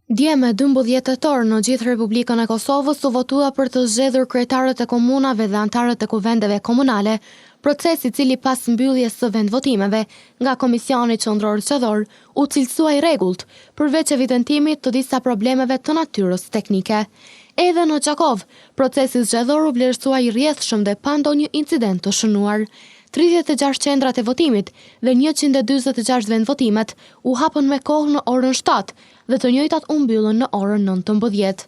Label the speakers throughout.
Speaker 1: Dje me 12 tetor në gjithë Republikën e Kosovës u votua për të zgjedhur kryetarët e komunave dhe antarët e kuvendeve komunale, proces i cili pas mbylljes së vendvotimeve nga Komisioni Qendror Zgjedhor u cilësua i rregullt, përveç evidentimit të disa problemeve të natyrës teknike. Edhe në Çakov, procesi zgjedhor u vlerësua i rrjedhshëm dhe pa ndonjë incident të shënuar. 36 qendrat e votimit dhe 146 vendvotimet u hapën me kohë në orën 7 dhe të njëjtat u mbyllën në orën 19.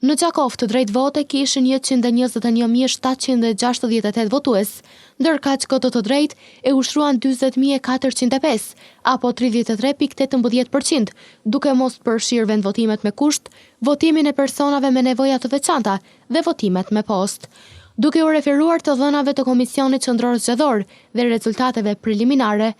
Speaker 1: Në Çakov të drejtë vote kishin 121.768 votues, ndërkaq këto të drejtë e ushruan 40.405, apo 33.18%, duke mos përfshirë vendvotimet me kusht, votimin e personave me nevoja të veçanta dhe votimet me post. Duke u referuar të dhënave të Komisionit Qendror Zgjedhor dhe rezultateve preliminare,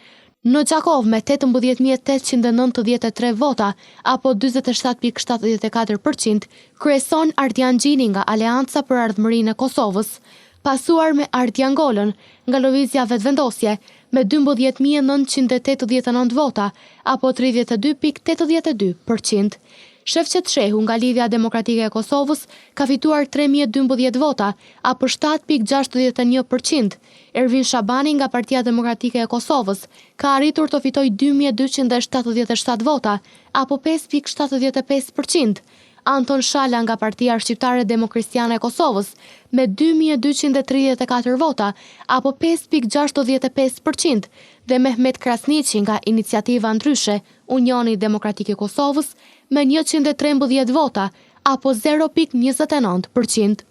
Speaker 1: në Çakov me 18.893 vota, apo 47.74%, kryeson Ardian Gjini nga Aleanca për Ardhmërinë e Kosovës, pasuar me Ardian Golën nga Lëvizja Vetëvendosje me 12.989 vota, apo 32.82%. Shefqet Shehu nga Lidhja Demokratike e Kosovës ka fituar 3.012 vota, apo 7.61%. Ervin Shabani nga Partia Demokratike e Kosovës ka arritur të fitoj 2.277 vota, apo 5.75%. Anton Shala nga Partia Shqiptare Demokristiane e Kosovës me 2.234 vota, apo 5.65%, dhe Mehmet Krasniqi nga Iniciativa Ndryshe, Unioni Demokratik i Kosovës me 113 vota, apo 0.29%.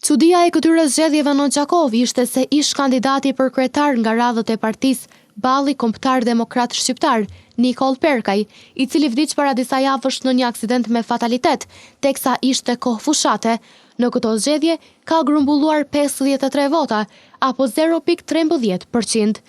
Speaker 1: Çudia e këtyre zgjedhjeve në Çakov ishte se ish kandidati për kryetar nga radhët e partisë Balli Kombëtar Demokrat Shqiptar, Nikol Perkaj, i cili vdiq para disa javësh në një aksident me fatalitet, teksa ishte kohë fushate, në këto zgjedhje ka grumbulluar 53 vota, apo 0.13%.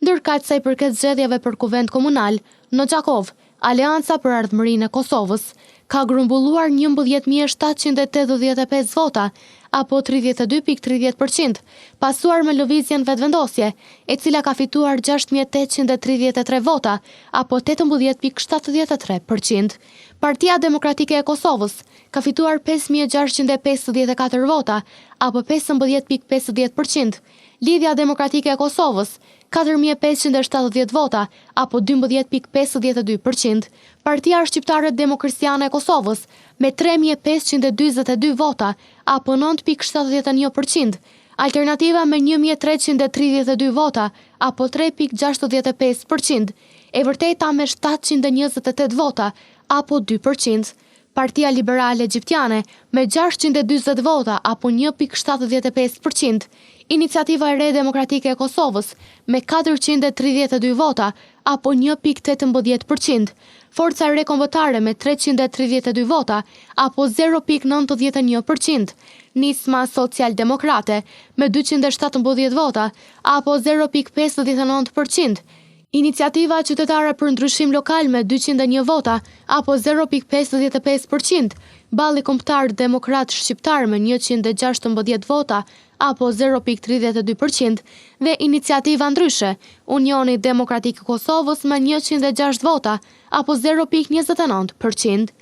Speaker 1: Ndërkaq sa i përket zgjedhjeve për kuvend komunal, në Çakov, Aleanca për Ardhmërinë e Kosovës ka grumbulluar 11.785 vota, apo 32.30%, pasuar me Lëvizjen Vetëvendosje, e cila ka fituar 6.833 vota, apo 18.73%. Partia Demokratike e Kosovës ka fituar 5.654 vota, apo 15.50%. Lidhja Demokratike e Kosovës 4.570 vota, apo 12.52%. Partia Shqiptare Demokristiane e Kosovës me 3.522 vota, apo 9.71%. Alternativa me 1.332 vota, apo 3.65%. E Vërteta me 728 vota, apo 2%. Partia Liberale Egjiptiane me 640 vota, apo 1.75%. Iniciativa e Re Demokratike e Kosovës me 432 vota, apo 1.18%. Forca e Re Kombëtare me 332 vota, apo 0.91%. Nisma Social-Demokrate me 217 vota, apo 0.59%. Iniciativa Qytetare për Ndryshim Lokal me 201 vota, apo 0.55%. Balli Kombëtar Demokrat Shqiptar me 116 vota, apo 0.32%, dhe Iniciativa Ndryshe, Unioni Demokratik i Kosovës me 106 vota, apo 0.29%.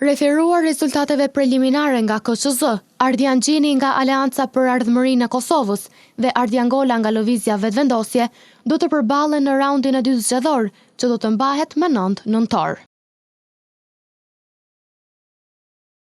Speaker 1: Referuar rezultateve preliminare nga KQZ, Ardian Gjini nga Aleanca për Ardhmërinë e Kosovës dhe Ardian Gola nga Lëvizja Vetëvendosje do të përballen në raundin e dytë zgjedhor, që do të mbahet më 9 nëntor.